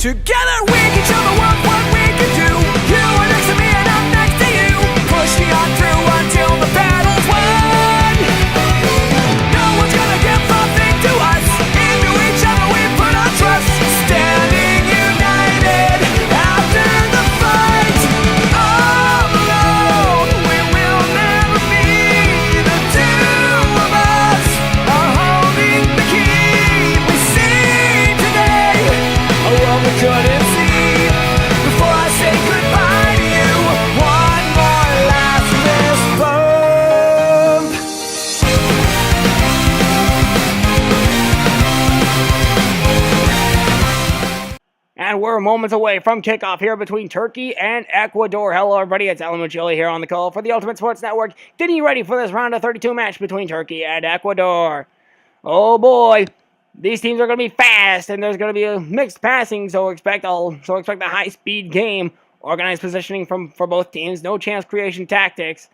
Together we can show the world what we can do. You are next to me and I'm next to you. Pushing on through until the battle's won. No one's gonna give nothing to us. Into each other we put our trust. Standing united after the fight. All alone we will never be. The two of us are holding the key. We see today a world we couldn't see. Before I say goodbye to you, one more last fist bump. And we're moments away from kickoff here between Turkey and Ecuador. Hello, everybody. It's Alan Chile here on the call for the Ultimate Sports Network, getting you ready for this round of 32 match between Turkey and Ecuador. Oh boy, these teams are going to be fast, and there's going to be a mixed passing, so expect a high-speed game. Organized positioning for both teams, no chance creation tactics.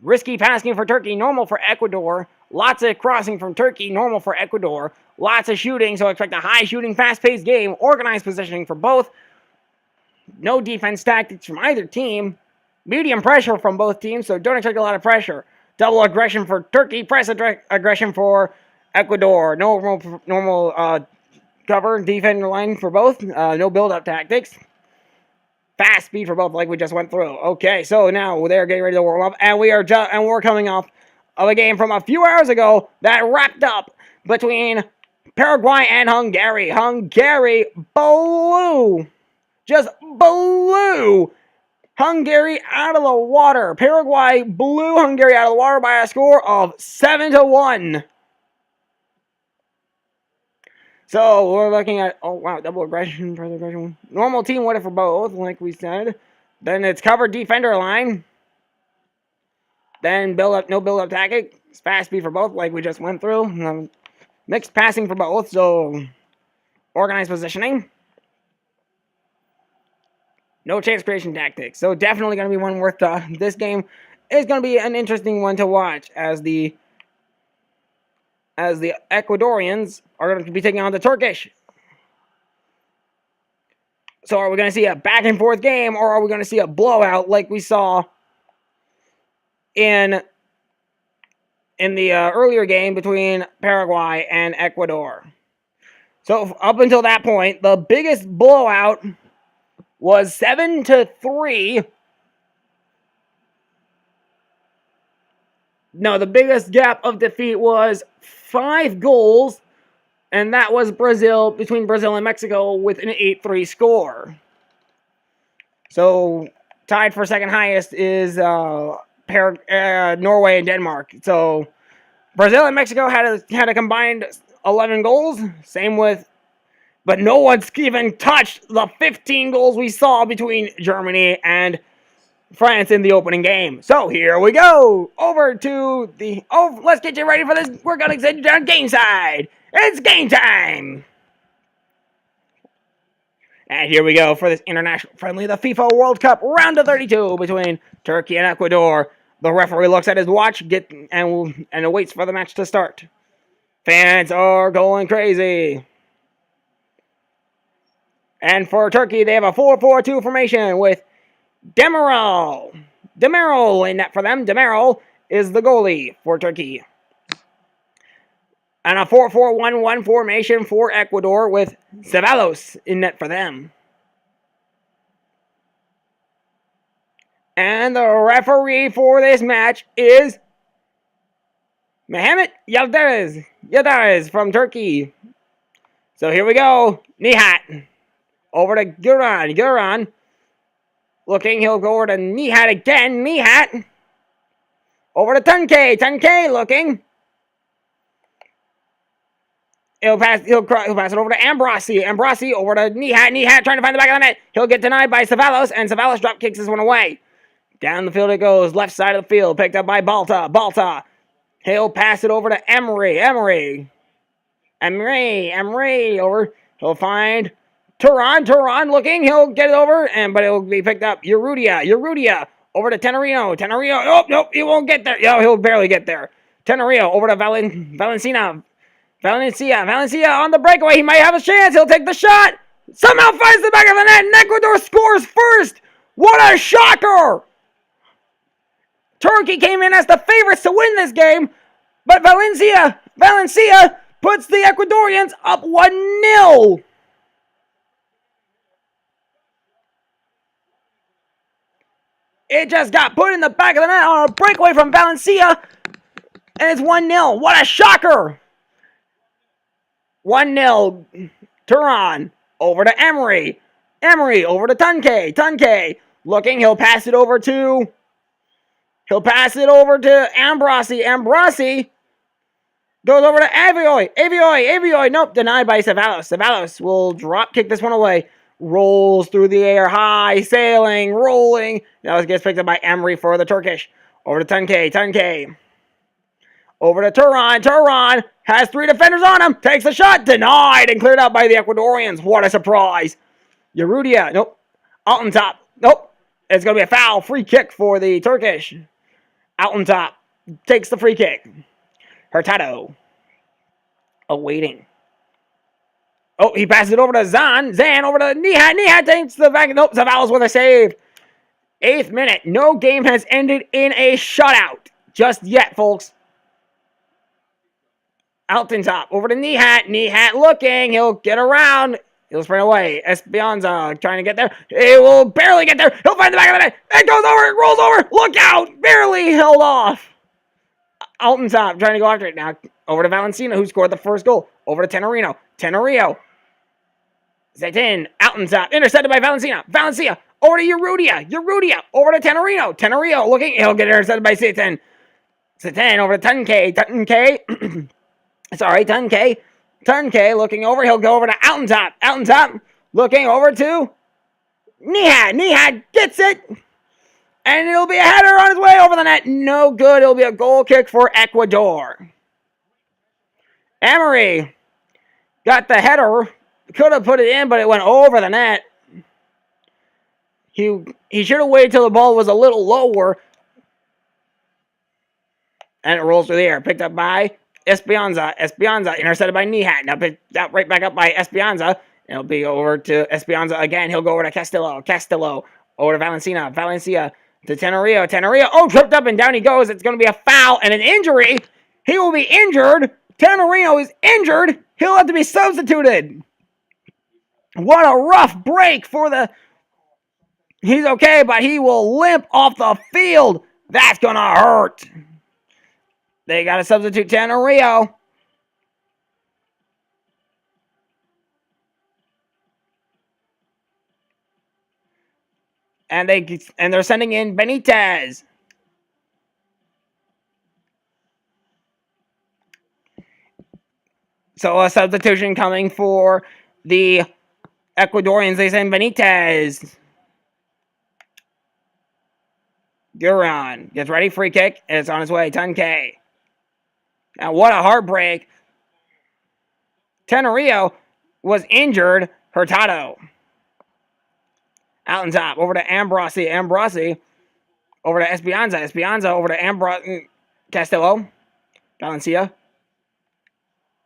Risky passing for Turkey, normal for Ecuador. Lots of crossing from Turkey, normal for Ecuador. Lots of shooting, so expect a high-shooting, fast-paced game. Organized positioning for both. No defense tactics from either team. Medium pressure from both teams, so don't expect a lot of pressure. Double aggression for Turkey, press aggression for Ecuador. Normal cover, defender line for both. No build-up tactics. Fast speed for both, like we just went through. Okay, so now they're getting ready to warm up, and we're coming off of a game from a few hours ago that wrapped up between Paraguay and Hungary. Hungary just blew Hungary out of the water. Paraguay blew Hungary out of the water by a score of 7-1. So, we're looking at, oh wow, double aggression, further aggression. Normal team winner for both, like we said. Then it's covered defender line. Then no build-up tactic. It's fast speed for both, like we just went through. Mixed passing for both, so organized positioning. No chance creation tactics. So, definitely going to be one worth, this game is going to be an interesting one to watch as the Ecuadorians are going to be taking on the Turkish. So are we going to see a back and forth game, or are we going to see a blowout like we saw in the earlier game between Paraguay and Ecuador? So up until that point, the biggest blowout was 7-3. No, the biggest gap of defeat was 5 goals, and that was between Brazil and Mexico with an 8-3 score. So, tied for second highest is Norway and Denmark. So, Brazil and Mexico had a combined 11 goals, but no one's even touched the 15 goals we saw between Germany and France in the opening game. So here we go. Let's get you ready for this. We're going to send you down game side. It's game time. And here we go for this international friendly, the FIFA World Cup round of 32 between Turkey and Ecuador. The referee looks at his watch and waits for the match to start. Fans are going crazy. And for Turkey, they have a 4-4-2 formation with Demiral in net for them. Demiral is the goalie for Turkey. And a 4-4-1-1 formation for Ecuador with Ceballos in net for them. And the referee for this match is Mehmet Yildiz from Turkey. So here we go. Nihat. Over to Guran. Looking, he'll go over to Nihat again. Nihat. Over to Tunke. Tunke looking. He'll pass it over to Ambrossi. Ambrossi over to Nihat. Nihat trying to find the back of the net. He'll get denied by Ceballos, and Ceballos drop kicks this one away. Down the field it goes. Left side of the field. Picked up by Balta. Balta. He'll pass it over to Emery. Emery over. He'll find Turan looking. He'll get it over, but it'll be picked up. Urrutia. Over to Tenorino. Oh, nope, he won't get there. Yeah, he'll barely get there. Tenorino over to Valencia on the breakaway. He might have a chance. He'll take the shot. Somehow finds the back of the net, and Ecuador scores first! What a shocker! Turkey came in as the favorites to win this game, but Valencia puts the Ecuadorians up 1-0. It just got put in the back of the net on a breakaway from Valencia, and it's 1-0. What a shocker! 1-0. Turan over to Emery. Emery over to Tunke. Tunke looking. He'll pass it over to Ambrossi. Ambrossi goes over to Avioy. Avioy. Nope, denied by Ceballos. Ceballos will drop kick this one away. Rolls through the air, high, sailing, rolling. Now it gets picked up by Emery for the Turkish. Over to Tunke. Tunke. Over to Turan. Turan has 3 defenders on him. Takes the shot. Denied and cleared out by the Ecuadorians. What a surprise. Yerudia. Nope. Altentop. Nope. It's going to be a foul. Free kick for the Turkish. Altentop takes the free kick. Hurtado. Awaiting. Oh, he passes it over to Zan. Zan over to Nihat. Nihat takes the back. Nope. Zavalos with a save. 8th minute. No game has ended in a shutout just yet, folks. Altentop over to Nihat. Nihat looking. He'll get around. He'll sprint away. Esperanza trying to get there. He will barely get there. He'll find the back of the net. It goes over. It rolls over. Look out. Barely held off. Altentop trying to go after it now. Over to Valencia, who scored the first goal. Over to Tenorino. Tenorio. Zaitin. Altentop. Intercepted by Valencia. Valencia. Over to Yerudia. Yerudia. Over to Tenorino. Tenorio looking. He'll get intercepted by Zaitin. Zaitin over to Tunke. Tunke. Sorry, Tunke. Tunke looking over. He'll go over to Altentop. Altentop looking over to Nihat. Nihat gets it. And it'll be a header on his way over the net. No good. It'll be a goal kick for Ecuador. Emery got the header. Could have put it in, but it went over the net. He should have waited till the ball was a little lower. And it rolls through the air. Picked up by Esperanza. Esperanza intercepted by Nihat. Now picked out right back up by Esperanza. It'll be over to Esperanza again. He'll go over to Castillo. Castillo over to Valencia. Valencia to Tenorio. Tenorio. Oh, tripped up and down he goes. It's going to be a foul and an injury. He will be injured. Tenorio is injured. He'll have to be substituted. What a rough break for the... He's okay, but he will limp off the field. That's going to hurt. They got to substitute Tenorio. And they're sending in Benitez. So a substitution coming for the Ecuadorians. They send Benitez. Duran gets ready, free kick, and it's on its way. Tunke. Now what a heartbreak. Tenorio was injured. Hurtado. Altentop over to Ambrossi. Ambrossi over to Esperanza. Esperanza over to Ambrossi. Castillo. Valencia.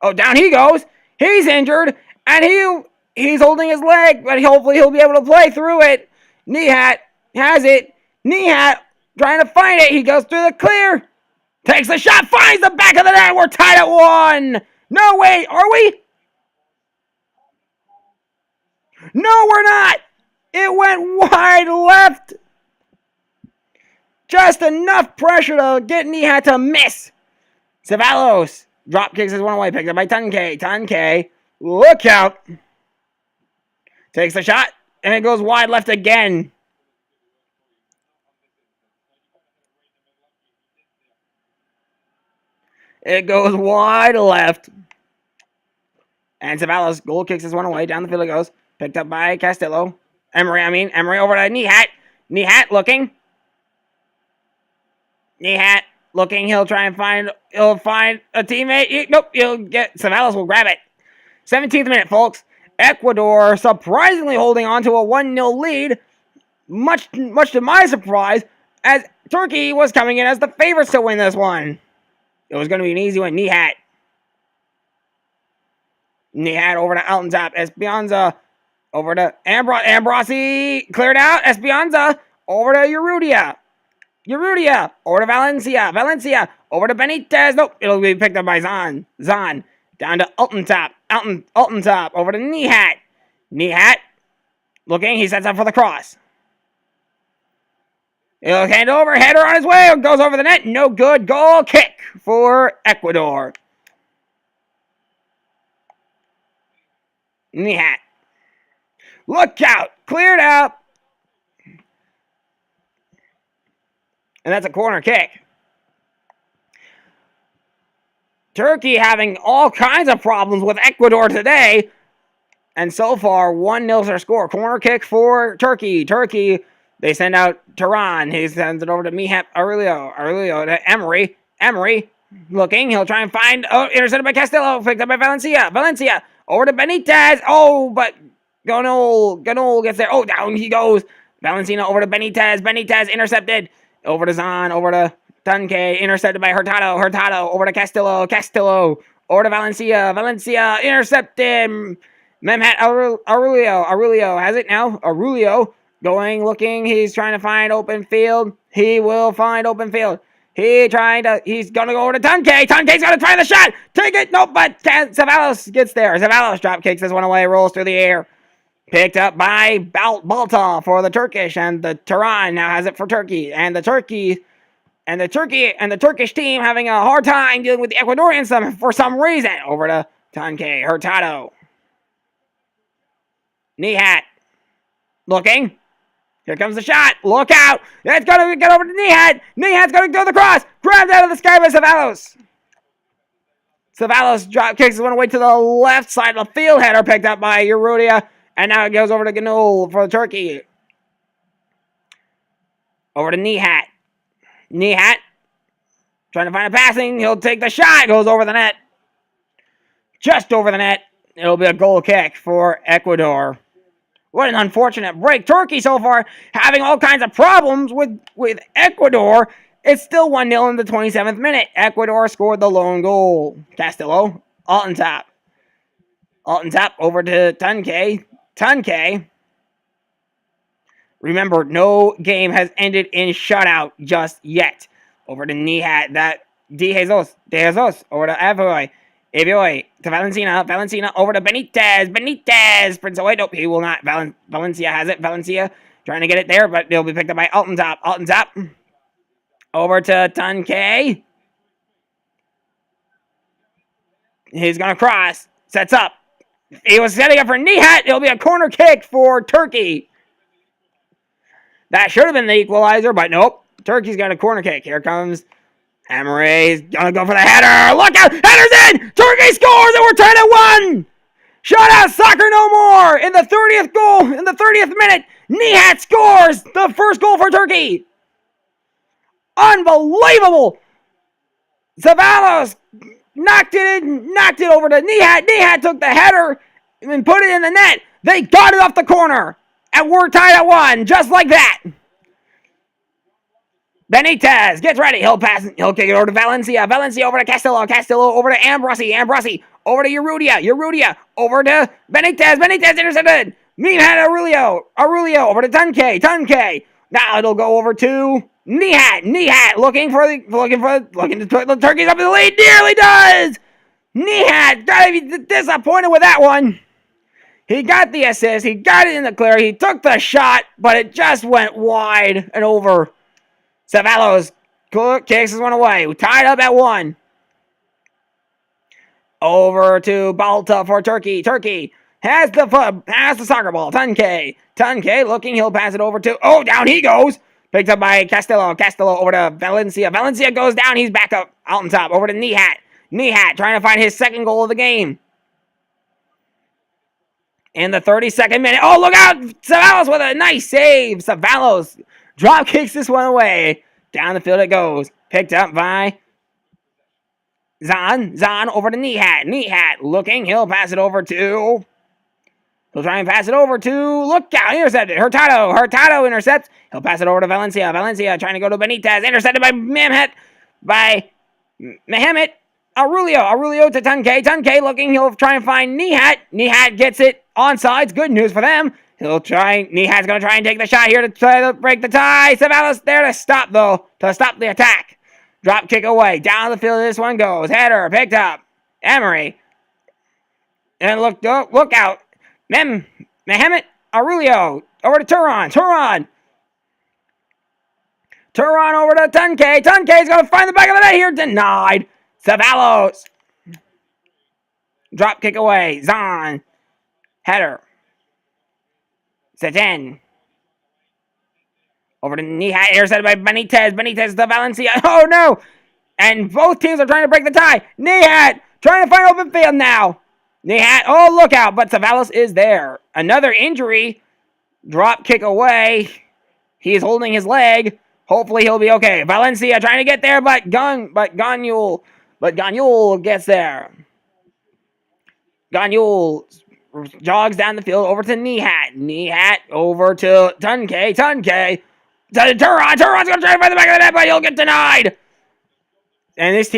Oh, down he goes. He's injured. And he's holding his leg. But hopefully he'll be able to play through it. Nihat has it. Nihat trying to find it. He goes through the clear. Takes the shot. Finds the back of the net. We're tied at 1. No, wait. Are we? No, we're not. It went wide left. Just enough pressure to get Nihat to miss. Ceballos drop kicks his one away. Picked up by Tunke. Tunke. Look out. Takes the shot. And it goes wide left again. It goes wide left. And Ceballos goal kicks his one away. Down the field it goes. Picked up by Castillo. Emery over to Nihat. Nihat looking. Nihat looking. He'll find a teammate. He'll get... Ceballos will grab it. 17th minute, folks. Ecuador surprisingly holding on to a 1-0 lead. Much to my surprise, as Turkey was coming in as the favorites to win this one. It was going to be an easy one. Nihat over to Altentop. Esperanza Over to Ambrosi. Cleared out. Esperanza. Over to Urrutia. Over to Valencia. Over to Benitez. Nope. It'll be picked up by Zahn. Down to Alton Top. Over to Nihat. Looking. He sets up for the cross. He'll hand over. Header on his way. Goes over the net. No good. Goal kick for Ecuador. Nihat. Look out. Cleared out. And that's a corner kick. Turkey having all kinds of problems with Ecuador today. And so far, 1-0 their score. Corner kick for Turkey. They send out Turan. He sends it over to Mihep Aurelio to Emery. Looking. He'll try and find... Oh, intercepted by Castillo. Picked up by Valencia. Over to Benitez. Oh, but Ganol gets there. Oh, down he goes. Valencia over to Benitez intercepted. Over to Zahn. Over to Tunke. Intercepted by Hurtado. Over to Castillo. Over to Valencia. Intercepted. Mehmet Aurelio has it now. Aurelio looking. He's trying to find open field. He will find open field. He's gonna go over to Tunke. Tunke's gonna try the shot. Take it. Nope, but Ceballos gets there. Ceballos drop kicks this one away. Rolls through the air. Picked up by Balta for the Turkish, and the Turan now has it for Turkey. And the Turkish team having a hard time dealing with the Ecuadorians for some reason. Over to Tunke. Hurtado. Nihat. Looking. Here comes the shot. Look out. It's going to get over to Nihat. Nihat's going to go the cross. Grabbed out of the sky by Ceballos. Ceballos drop kicks one away to the left side of the field. Header picked up by Urrutia. And now it goes over to Ganol for Turkey. Over to Nihat. Trying to find a passing. He'll take the shot. Goes over the net. Just over the net. It'll be a goal kick for Ecuador. What an unfortunate break. Turkey so far having all kinds of problems with Ecuador. It's still 1-0 in the 27th minute. Ecuador scored the lone goal. Castillo. Alton Top over to Tunke. Remember, no game has ended in shutout just yet. Over to Nihat. That De Jesus. Over to Avioy to Valencia over to Benitez. Prince away. Nope, he will not. Valencia has it. Valencia trying to get it there, but it'll be picked up by Alton Top. Over to Tunke. He's going to cross. Sets up. He was setting up for Nihat. It'll be a corner kick for Turkey. That should have been the equalizer, but nope. Turkey's got a corner kick. Here comes Emery. He's going to go for the header. Look out. Header's in. Turkey scores, and we're tied at 1. Shut out soccer no more. In the 30th goal, in the 30th minute, Nihat scores the first goal for Turkey. Unbelievable. Ceballos knocked it over to Nihat. Nihat took the header and put it in the net. They got it off the corner. And we're tied at 1, just like that. Benitez gets ready. He'll pass. He'll kick it over to Valencia. Valencia over to Castillo. Castillo over to Ambrosi. Ambrosi over to Urrutia. Urrutia over to Benitez. Benitez intercepted. Mihad Aurelio. Aurelio over to Tunke. Tunke. Now it'll go over to Nihat. Nihat looking to put the Turkeys up in the lead. Nearly does. Nihat gotta be disappointed with that one. He got the assist. He got it in the clear. He took the shot, but it just went wide and over. Ceballos kicks this one away. We tied up at 1. Over to Balta for Turkey. Turkey has the soccer ball. Tunke looking. He'll pass it over to... Oh, down he goes. Picked up by Castillo. Castillo over to Valencia. Valencia goes down. He's back up. Out on top. Over to Nihat. Nihat trying to find his second goal of the game. In the 32nd minute. Oh, look out. Ceballos with a nice save. Ceballos drop kicks this one away. Down the field it goes. Picked up by Zahn. Zahn over to Nihat. Nihat looking. He'll pass it over to... He'll try and pass it over to... Look out. Intercepted. Hurtado. Hurtado intercepts. He'll pass it over to Valencia. Valencia trying to go to Benitez. Intercepted by Mehmet. Aurelio. Aurelio to Tunke. Tunke looking. He'll try and find Nihat. Nihat gets it. Onside, good news for them. Nihat's going to try and take the shot here to try to break the tie. Savalas there to stop, though, to stop the attack. Drop kick away. Down the field this one goes. Header picked up. Emery. And look out. Mehmet Aurelio. Over to Turan. Turan over to Tunkay. Tunkay's going to find the back of the net here. Denied. Savalos. Drop kick away. Zahn. Header. Setin. Over to Nihat. Intercepted by Benitez. Benitez to Valencia. Oh, no. And both teams are trying to break the tie. Nihat trying to find open field now. Nihat. Oh, look out. But Savalas is there. Another injury. Drop kick away. He's holding his leg. Hopefully he'll be okay. Valencia trying to get there, but Ganyul gets there. Ganyul jogs down the field over to Nihat. Nihat over to Tunkay. Tunkay to Turan. Turan's going to try to find the back of the net, but he'll get denied. And this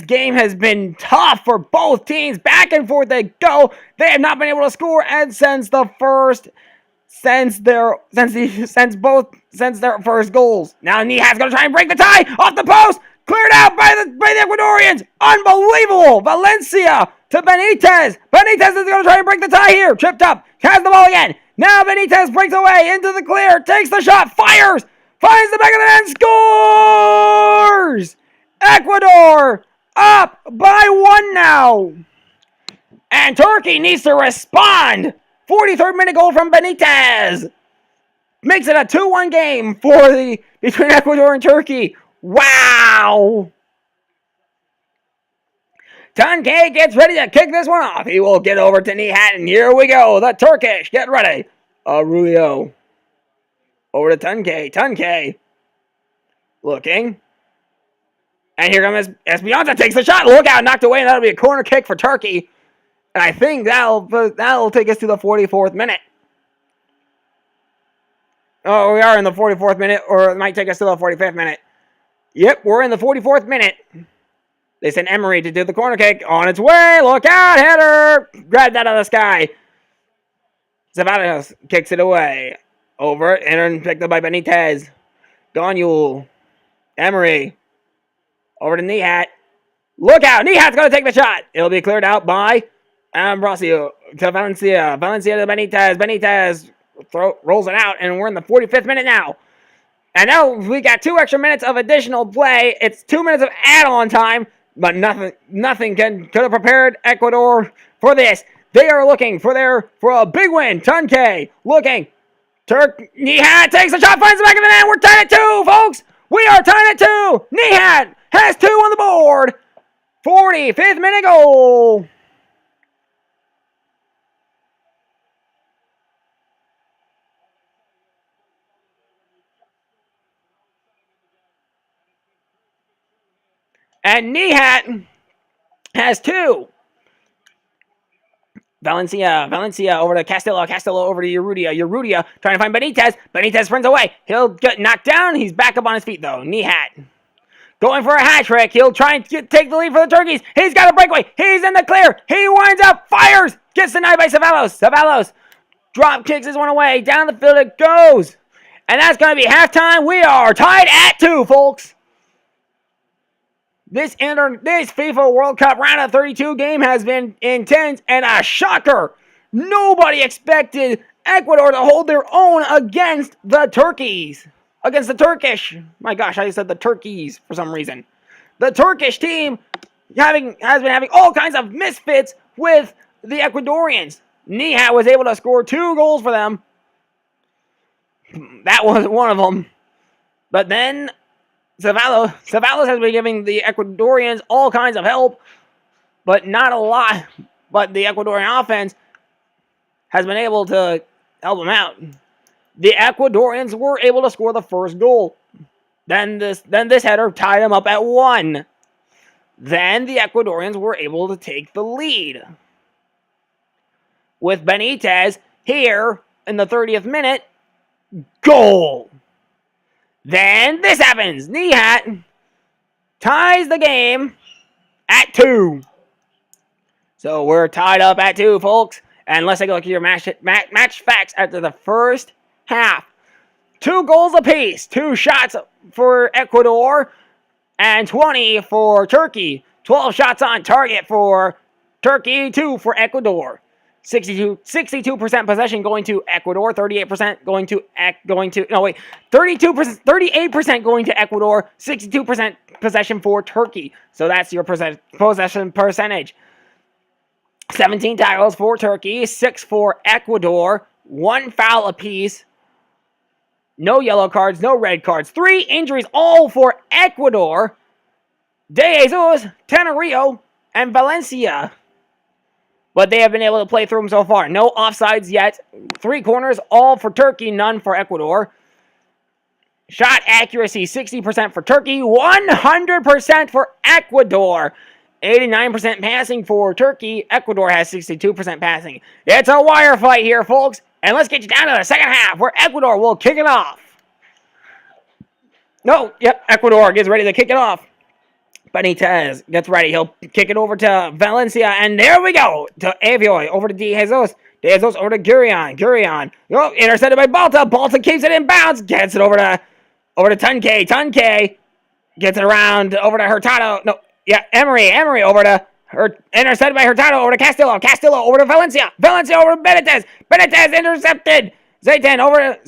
game has been tough for both teams. Back and forth they go. They have not been able to score, and since their first goals. Now Nihat's going to try and break the tie off the post. Cleared out by the Ecuadorians. Unbelievable. Valencia to Benitez. Benitez is going to try and break the tie here. Tripped up. Has the ball again. Now Benitez breaks away into the clear. Takes the shot. Fires. Finds the back of the net and scores. Ecuador up by 1 now. And Turkey needs to respond. 43rd minute goal from Benitez. Makes it a 2-1 game between Ecuador and Turkey. Wow! Tunkay gets ready to kick this one off. He will get over to Nihat, and here we go. The Turkish, get ready. Aurelio. Over to Tunkay. Tunkay. Looking. And here comes Esperanza. Takes the shot. Look out, knocked away, and that'll be a corner kick for Turkey. And I think that'll take us to the 44th minute. Oh, we are in the 44th minute, or it might take us to the 45th minute. Yep, we're in the 44th minute. They sent Emery to do the corner kick. On its way. Look out. Header. Grabbed out of the sky. Zavalos kicks it away. Over. And picked up by Benitez. Gonyul. Emery. Over to Nihat. Look out. Nihat's going to take the shot. It'll be cleared out by Ambrosio to Valencia. Valencia to Benitez. Benitez rolls it out. And we're in the 45th minute now. And now we got 2 extra minutes of additional play. It's 2 minutes of add-on time, but nothing could have prepared Ecuador for this. They are looking for a big win. Tunkay looking. Nihat takes the shot, finds the back of the net. We're tied at 2, folks. We are tied at 2. Nihat has 2 on the board. 45th minute goal. And Nihat has 2. Valencia over to Castillo over to Urrutia trying to find Benitez. Benitez sprints away. He'll get knocked down. He's back up on his feet, though. Nihat going for a hat trick. He'll try and take the lead for the Turkeys. He's got a breakaway. He's in the clear. He winds up, fires, gets denied by Savalos. Savalos drop kicks this one away. Down the field it goes. And that's going to be halftime. We are tied at 2, folks. This FIFA World Cup round of 32 game has been intense and a shocker. Nobody expected Ecuador to hold their own against the Turkeys. Against the Turkish. My gosh, I said the Turkeys for some reason. The Turkish team has been having all kinds of misfits with the Ecuadorians. Nihat was able to score 2 goals for them. That wasn't one of them. But then Savalos has been giving the Ecuadorians all kinds of help, but not a lot. But the Ecuadorian offense has been able to help them out. The Ecuadorians were able to score the first goal. Then this header tied them up at 1. Then the Ecuadorians were able to take the lead. With Benitez here in the 30th minute, goal. Then this happens. Nihat ties the game at 2. So we're tied up at 2, folks. And let's take a look at your match facts after the first half. 2 goals apiece. 2 shots for Ecuador and 20 for Turkey. 12 shots on target for Turkey, 2 for Ecuador. 62% possession going to Ecuador, 38% going to 38% going to Ecuador, 62% possession for Turkey. So that's your possession percentage. 17 tackles for Turkey, 6 for Ecuador, 1 foul apiece. No yellow cards, no red cards. 3 injuries, all for Ecuador. De Jesus, Tenorio, and Valencia. But they have been able to play through them so far. No offsides yet. 3 corners, all for Turkey, none for Ecuador. Shot accuracy, 60% for Turkey, 100% for Ecuador. 89% passing for Turkey. Ecuador has 62% passing. It's a wire fight here, folks. And let's get you down to the second half, where Ecuador will kick it off. Ecuador gets ready to kick it off. Benitez gets ready. He'll kick it over to Valencia. And there we go. To Avioy. Over to De Jesus. De Jesus over to Gurion. Gurion. Intercepted by Balta. Balta keeps it in bounds. Gets it over to Tunke. Tunke gets it around over to Hurtado. Emery. Emery over to intercepted by Hurtado. Over to Castillo. Castillo over to Valencia. Valencia over to Benitez. Benitez intercepted. Zaytan over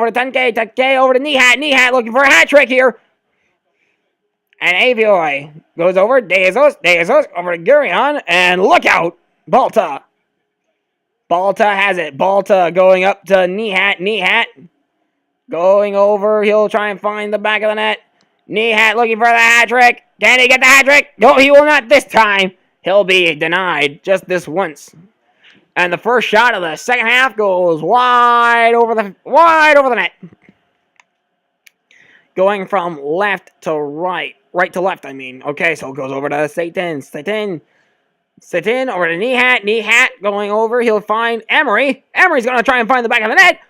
to Tunke. Tunke over to Nihat. Nihat looking for a hat trick here. And Avioy goes over. De Jesus over to Gurion. And look out. Balta. Balta has it. Balta going up to Nihat. Nihat going over. He'll try and find the back of the net. Nihat looking for the hat trick. Can he get the hat trick? No, he will not this time. He'll be denied just this once. And the first shot of the second half goes wide over the net. Going from left to right. Right to left, I mean. Okay, so it goes over to Satan. Satan over to Nihat. Nihat going over. He'll find Emery. Emery's going to try and find the back of the net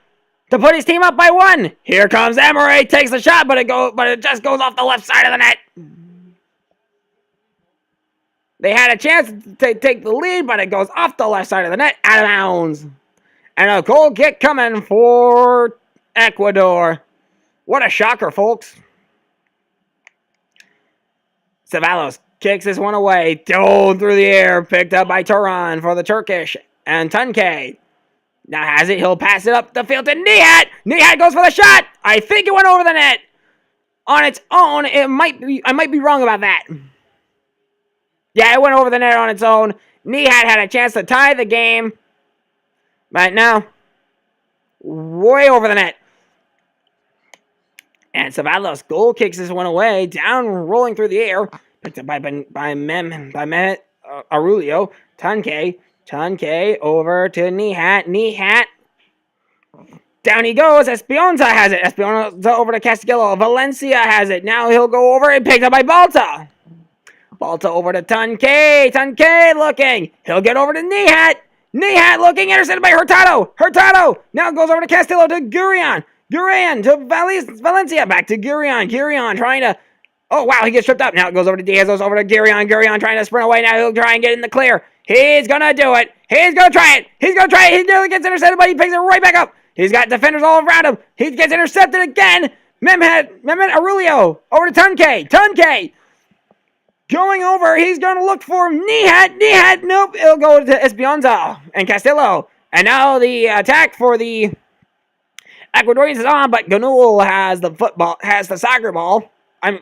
to put his team up by 1. Here comes Emery. Takes the shot, but it just goes off the left side of the net. They had a chance to take the lead, but it goes off the left side of the net, out of bounds. And a goal kick coming for Ecuador. What a shocker, folks. Ceballos kicks this one away. Thrown through the air. Picked up by Turan for the Turkish. And Tunke now has it. He'll pass it up the field to Nihat. Nihat goes for the shot. I think it went over the net. On its own, I might be wrong about that. Yeah, it went over the net on its own. Nihat had a chance to tie the game. But no. Way over the net. And Ceballos goal kicks this one away. Down, rolling through the air. Picked up by Mehmet Arulio. Tunke over to Nihat. Nihat. Down he goes. Espionza has it. Espionza over to Castillo. Valencia has it. Now he'll go over and picked up by Balta. Balta over to Tunke. Tunke looking. He'll get over to Nihat. Nihat looking. Intercepted by Hurtado. Hurtado now goes over to Castillo to Gurion. Gurion to Valencia. Back to Gurion. Gurion trying to... Oh, wow, he gets tripped up. Now it goes over to De Jesus, over to Gurion. Gurion trying to sprint away. Now he'll try and get in the clear. He's going to do it. He's going to try it. He's going to try it. He nearly gets intercepted, but he picks it right back up. He's got defenders all around him. He gets intercepted again. Mehmet Arulio over to Tunke. Tunke going over. He's going to look for Nihat. Nihat, nope. It'll go to Espionza and Castillo. And now the attack for the Ecuadorians is on, but Ganul has the soccer ball.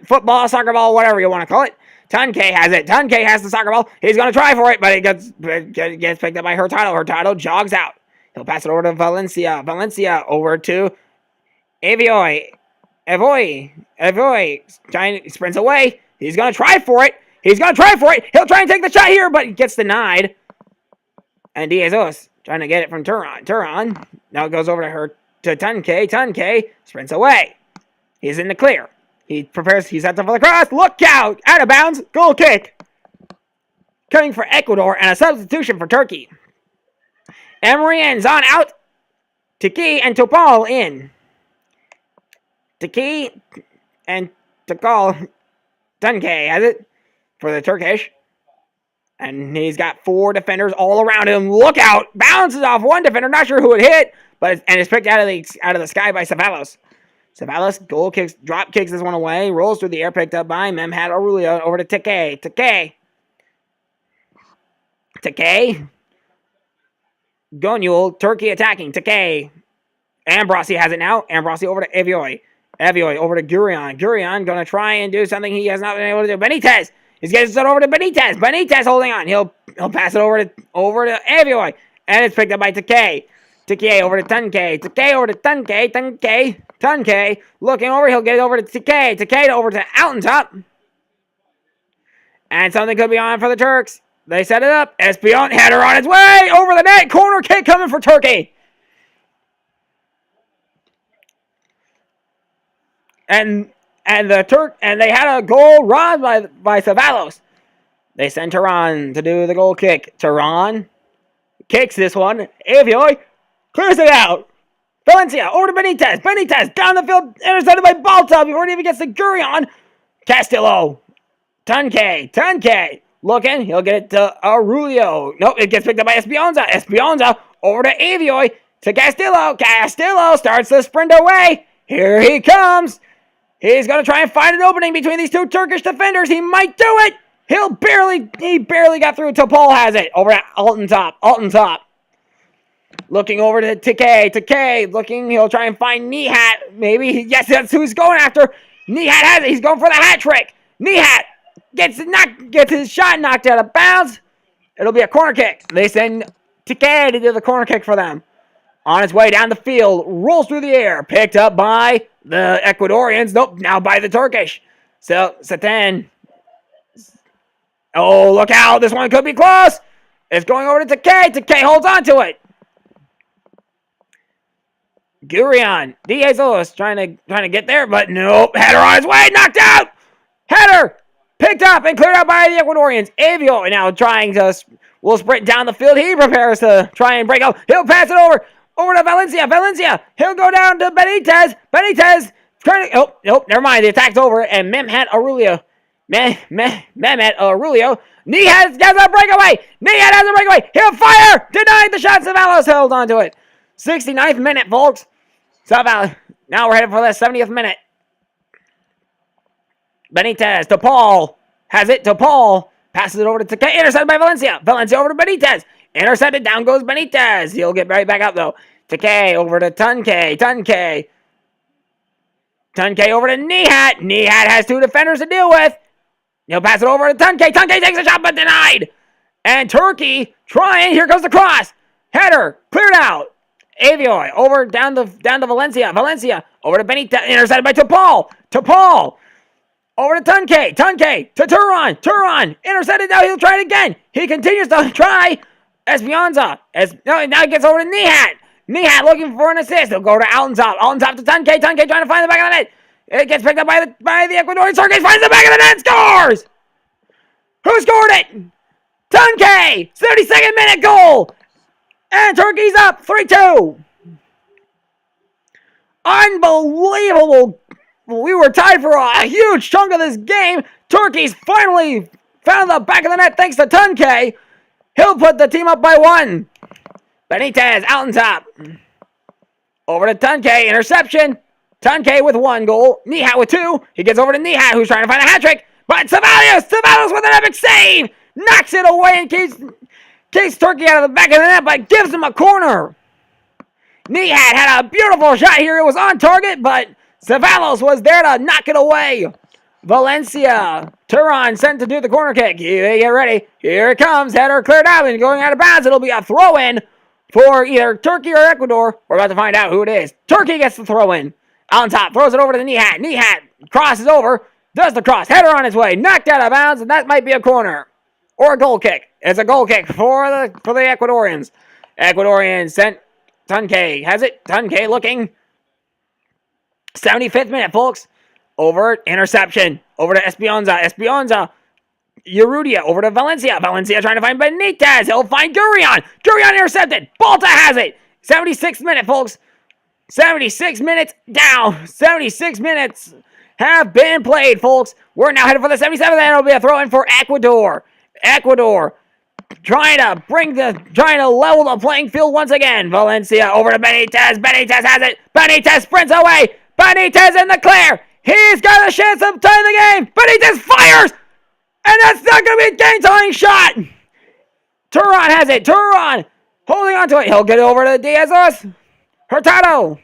Football, soccer ball, whatever you want to call it. Tunke has it. Tunke has the soccer ball. He's going to try for it, but it gets picked up by Hurtado. Hurtado jogs out. He'll pass it over to Valencia. Valencia over to Avioy. Avioy sprints away. He's going to try for it. He'll try and take the shot here, but he gets denied. And De Jesus trying to get it from Turan. Turan now it goes over to Tunke. Tunke sprints away. He's in the clear. He prepares. He's set up for the cross. Look out! Out of bounds. Goal kick. Coming for Ecuador and a substitution for Turkey. Emery and Zahn out. Taki and Topal in. Taki and Takal. Tunke has it for the Turkish. And he's got 4 defenders all around him. Look out! Bounces off one defender. Not sure who it hit, but it's picked out of the sky by Ceballos. Ceballos goal kicks, drop kicks this one away. Rolls through the air, picked up by Memhat Aurelio over to Take. Take. Gonyul, Turkey attacking. Take. Ambrossi has it now. Ambrossi over to Evioi. Evioi over to Gurion. Gurion going to try and do something he has not been able to do. Benitez. He's getting it over to Benitez. Benitez holding on. He'll pass it over to Evioi. And it's picked up by Take. Take over to Tunke. Take over to Tunke. Tunke looking over. He'll get it over to Take. Take over to Altentop. And something could be on for the Turks. They set it up. Espion header on its way over the net. Corner kick coming for Turkey. And they had a goal robbed by Ceballos. They send Turan to do the goal kick. Turan kicks this one. Avioi clears it out. Valencia over to Benitez. Benitez down the field, intercepted by Balta before it even gets to Gurion. Castillo. Tunke looking. He'll get it to Aurelio. Nope, it gets picked up by Espionza. Espionza over to Avioi to Castillo. Castillo starts the sprint away. Here he comes. He's going to try and find an opening between these 2 Turkish defenders. He might do it. He barely got through. Topol has it over at Altentop. Looking over to Take. Looking. He'll try and find Nihat. Maybe. Yes, that's who he's going after. Nihat has it. He's going for the hat trick. Nihat gets his shot knocked out of bounds. It'll be a corner kick. They send Take to do the corner kick for them. On his way down the field, rolls through the air, picked up by the Ecuadorians. Nope, now by the Turkish. So, Satan. Oh, look out. This one could be close. It's going over to Take. Take holds on to it. Gurion. De Jesus trying to get there, but nope. Header on his way. Knocked out. Header. Picked up and cleared out by the Ecuadorians. Avio now will sprint down the field. He prepares to try and break out. He'll pass it over to Valencia. Valencia. He'll go down to Benitez. Benitez trying to... Oh, nope. Never mind. The attack's over. And Memhat Aurelio. Mehmet Aurelio. Nihat has a breakaway. Nihat has a breakaway. He'll fire. Denied the shot. Ceballos held on to it. 69th minute, folks. Ceballos. Now we're headed for the 70th minute. Benitez to Paul. Has it to Paul. Passes it over to Take. Intercepted by Valencia. Valencia over to Benitez. Intercepted. Down goes Benitez. He'll get right back up, though. Take over to Tunke. Tunke over to Nihat. Nihat has 2 defenders to deal with. He'll pass it over to Tunke. Tunke takes a shot, but denied. And Turkey trying. Here comes the cross. Header. Cleared out. Avioi over down to Valencia. Valencia over to Benitez. Intercepted by Topol. Over to Tunke. Tunke to Turan. Turan intercepted. Now he'll try it again. He continues to try. Espionza. Now he gets over to Nihat. Nihat looking for an assist. He'll go to Altentop. Altentop to Tunke. Tunke trying to find the back of the net. It gets picked up by the Ecuadorian. Turkey finds the back of the net. Scores! Who scored it? Tunke! 32nd minute goal! And Turkey's up 3-2. Unbelievable. We were tied for a huge chunk of this game. Turkey's finally found the back of the net thanks to Tunke. He'll put the team up by 1. Benitez out on top. Over to Tunke. Interception. Tunke with 1 goal. Nihat with 2. He gets over to Nihat, who's trying to find a hat trick. But Ceballos with an epic save. Knocks it away and kicks Turkey out of the back of the net, but gives him a corner. Nihat had a beautiful shot here. It was on target, but Ceballos was there to knock it away. Valencia. Turan sent to do the corner kick. Get ready. Here it comes. Header cleared out and going out of bounds. It'll be a throw-in for either Turkey or Ecuador. We're about to find out who it is. Turkey gets the throw-in. On top. Throws it over to Nihat. Nihat crosses over. Does the cross. Header on his way. Knocked out of bounds, and that might be a corner. Or a goal kick. It's a goal kick for the Ecuadorians. Ecuadorians sent Tunke. Has it? Tunke looking. 75th minute, folks. Over. Interception. Over to Espionza. Espionza. Urrutia. Over to Valencia. Valencia trying to find Benitez. He'll find Gurion. Gurion intercepted. Balta has it. 76th minute, folks. 76 minutes down. 76 minutes have been played, folks. We're now headed for the 77th, and it'll be a throw-in for Ecuador. Ecuador trying to level the playing field once again. Valencia over to Benitez. Benitez has it. Benitez sprints away. Benitez in the clear. He's got a chance of tying the game. Benitez fires, and that's not going to be a game-tying shot. Turan has it. Turan holding on to it. He'll get it over to Diaz. Hurtado.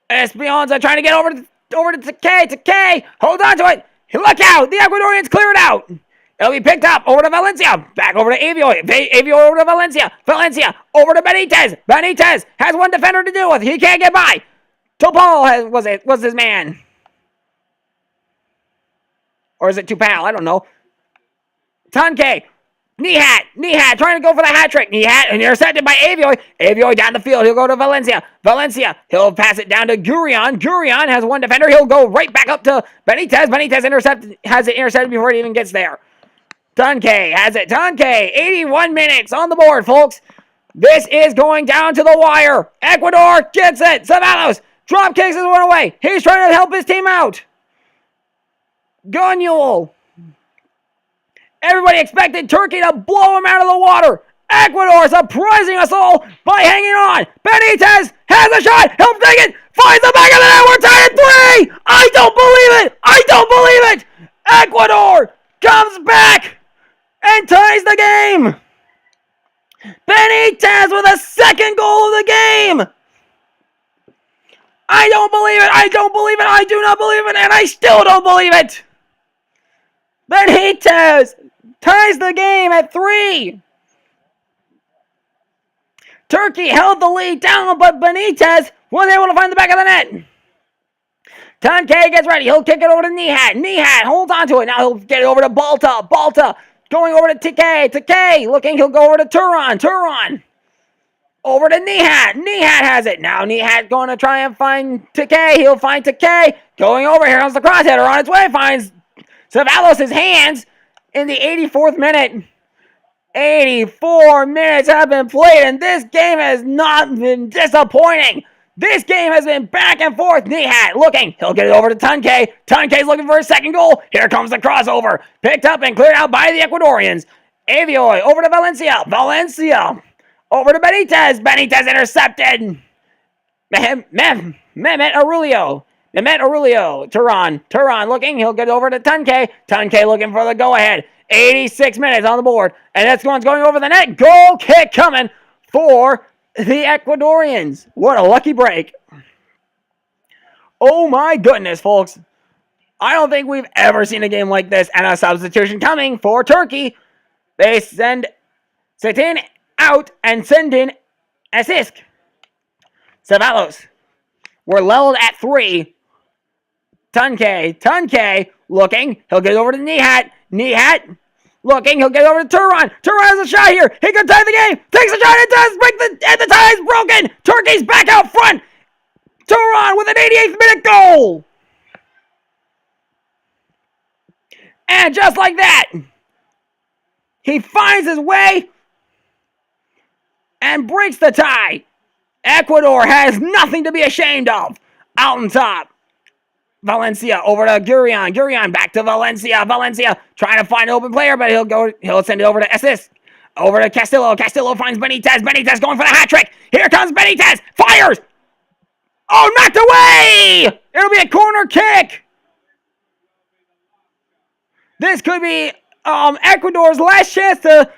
Esperanza trying to get over to Takei. Takei, hold on to it. Look out! The Ecuadorians clear it out. It'll be picked up over to Valencia. Back over to Avioy. Avioy over to Valencia. Valencia over to Benitez. Benitez has one defender to deal with. He can't get by. Topal was his man. Or is it Tupal? I don't know. Tanke. Nihat trying to go for the hat trick. Nihat intercepted by Avioy. Avioy down the field. He'll go to Valencia. Valencia. He'll pass it down to Gurion. Gurion has one defender. He'll go right back up to Benitez. Benitez has it intercepted before it even gets there. Tanke has it. Tanke. 81 minutes on the board, folks. This is going down to the wire. Ecuador gets it. Ceballos drop kicks his one away. He's trying to help his team out. Gunyul. Everybody expected Turkey to blow him out of the water. Ecuador surprising us all by hanging on. Benitez has a shot. He'll take it. Finds the back of the net. We're tied at 3. I don't believe it. I don't believe it. Ecuador comes back and ties the game. Benitez with a second goal of the game. I don't believe it. I don't believe it. I do not believe it. And I still don't believe it. Benitez ties the game at 3. Turkey held the lead down, but Benitez was able to find the back of the net. Tanke gets ready. He'll kick it over to Nihat. Nihat holds on to it. Now he'll get it over to Balta. Balta going over to Takei. Takei looking. He'll go over to Turan. Turan over to Nihat. Nihat has it. Now Nihat going to try and find Takei. He'll find Takei. Going over. Here comes the crossheader on its way. Finds Ceballos' hands in the 84th minute. 84 minutes have been played, and this game has not been disappointing. This game has been back and forth. Nihat looking. He'll get it over to Tanke. Tanke's looking for his second goal. Here comes the crossover. Picked up and cleared out by the Ecuadorians. Avioy over to Valencia. Valencia over to Benitez. Benitez intercepted. Mehmet Aurelio. Mehmet Aurelio. Turan looking. He'll get over to Tanke. Tanke looking for the go-ahead. 86 minutes on the board. And this one's going over the net. Goal kick coming for the Ecuadorians. What a lucky break. Oh my goodness, folks. I don't think we've ever seen a game like this. And a substitution coming for Turkey. They send Setin out and send in Asisk. Ceballos. We're leveled at 3. Tanke looking. He'll get over to Nihat. Nihat looking. He'll get over to Turan. Turan has a shot here. He can tie the game. Takes a shot. It does break and the tie is broken. Turkey's back out front. Turan with an 88th minute goal. And just like that, he finds his way and breaks the tie. Ecuador has nothing to be ashamed of. Out on top. Valencia over to Gurion. Gurion back to Valencia. Valencia trying to find an open player, but he'll send it over to Assist. Over to Castillo. Castillo finds Benitez. Benitez going for the hat trick. Here comes Benitez. Fires. Oh, knocked away. It'll be a corner kick. This could be Ecuador's last chance to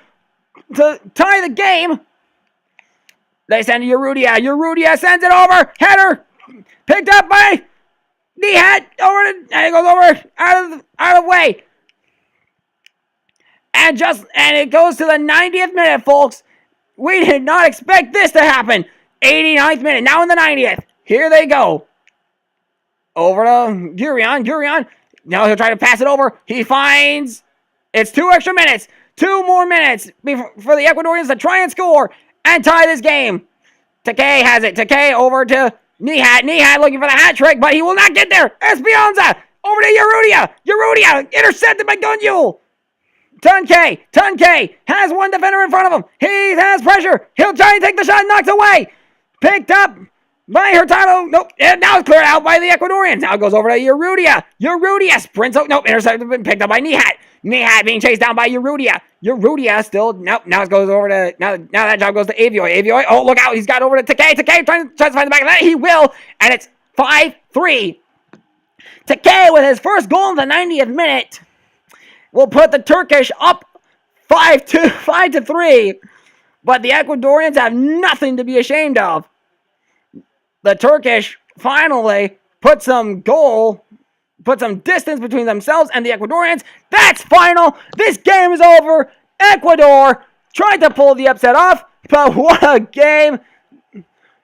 tie the game. They send to Urrutia. Urrutia sends it over. Header picked up by Nihat. And it goes over out of the way. And it goes to the 90th minute, folks. We did not expect this to happen. 89th minute. Now in the 90th. Here they go. Over to Gurion. Gurion. Now he'll try to pass it over. He finds it's 2 extra minutes. 2 more minutes for the Ecuadorians to try and score and tie this game. Takei has it. Takei over to Nihat. Nihat looking for the hat trick, but he will not get there. Esperanza over to Urrutia. Urrutia intercepted by Gunyul. Tanke has one defender in front of him. He has pressure. He'll try and take the shot. Knocked away. Picked up by Hurtado. Nope. And now it's cleared out by the Ecuadorians. Now it goes over to Urrutia. Urrutia sprints out. Nope. Intercepted, been picked up by Nihat. Nihat being chased down by Urrutia. Urrutia still. Nope. Now it goes over to. Now that job goes to Avioi. Avioi. Oh, look out. He's got over to Takei. Takei trying to find the back of that. He will. And it's 5-3. Takei with his first goal in the 90th minute will put the Turkish up 5-3. But the Ecuadorians have nothing to be ashamed of. The Turkish finally put some distance between themselves and the Ecuadorians. That's final. This game is over. Ecuador tried to pull the upset off, but what a game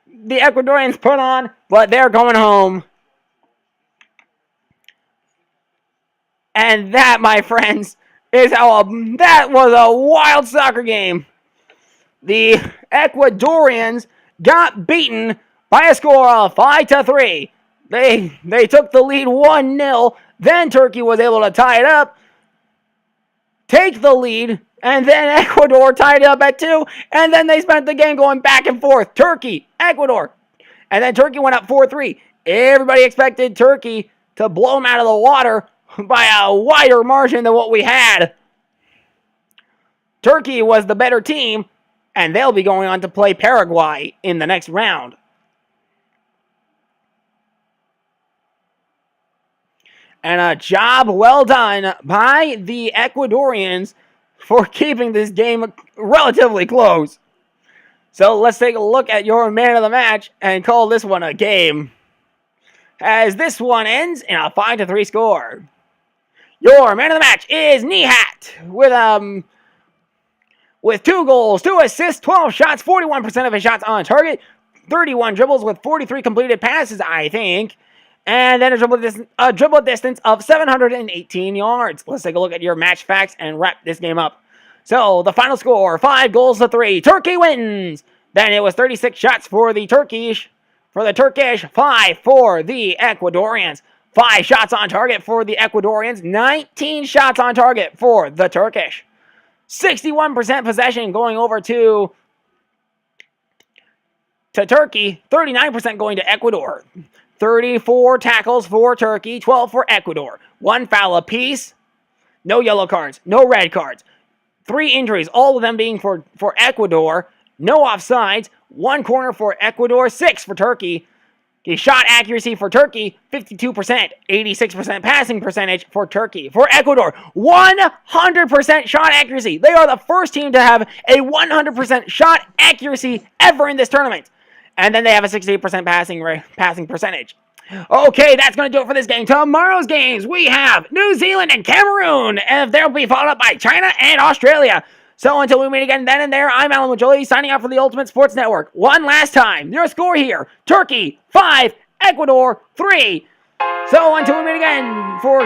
the Ecuadorians put on, but they're going home. And that, my friends, is how that was a wild soccer game. The Ecuadorians got beaten by a score of 5-3. They took the lead 1-0. Then Turkey was able to tie it up, take the lead, and then Ecuador tied it up at 2. And then they spent the game going back and forth. Turkey, Ecuador. And then Turkey went up 4-3. Everybody expected Turkey to blow them out of the water by a wider margin than what we had. Turkey was the better team, and they'll be going on to play Paraguay in the next round. And a job well done by the Ecuadorians for keeping this game relatively close. So let's take a look at your man of the match and call this one a game, as this one ends in a 5-3 score. Your man of the match is Nihat with 2 goals, 2 assists, 12 shots, 41% of his shots on target, 31 dribbles with 43 completed passes, I think. And then a dribble distance of 718 yards. Let's take a look at your match facts and wrap this game up. So, the final score, 5-3. Turkey wins. Then it was 36 shots for the Turkish. 5 for the Ecuadorians. 5 shots on target for the Ecuadorians. 19 shots on target for the Turkish. 61% possession going over to Turkey. 39% going to Ecuador. 34 tackles for Turkey, 12 for Ecuador. 1 foul apiece. No yellow cards, no red cards. 3 injuries, all of them being for Ecuador. No offsides. 1 corner for Ecuador, 6 for Turkey. The shot accuracy for Turkey, 52%. 86% passing percentage for Turkey. For Ecuador, 100% shot accuracy. They are the first team to have a 100% shot accuracy ever in this tournament. And then they have a 68% passing percentage. Okay, that's going to do it for this game. Tomorrow's games, we have New Zealand and Cameroon. And they'll be followed up by China and Australia. So until we meet again then and there, I'm Alan Majoli, signing out for the Ultimate Sports Network. One last time, your score here, Turkey 5, Ecuador 3. So until we meet again for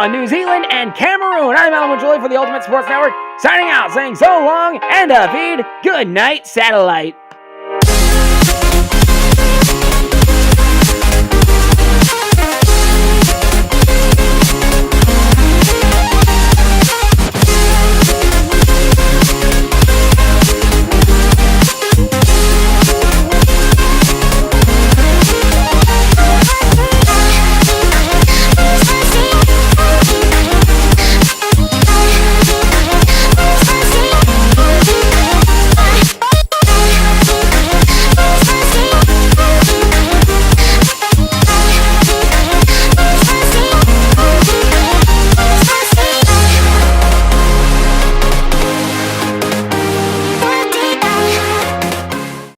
New Zealand and Cameroon, I'm Alan Majoli for the Ultimate Sports Network, signing out, saying so long and a feed. Good night, satellite.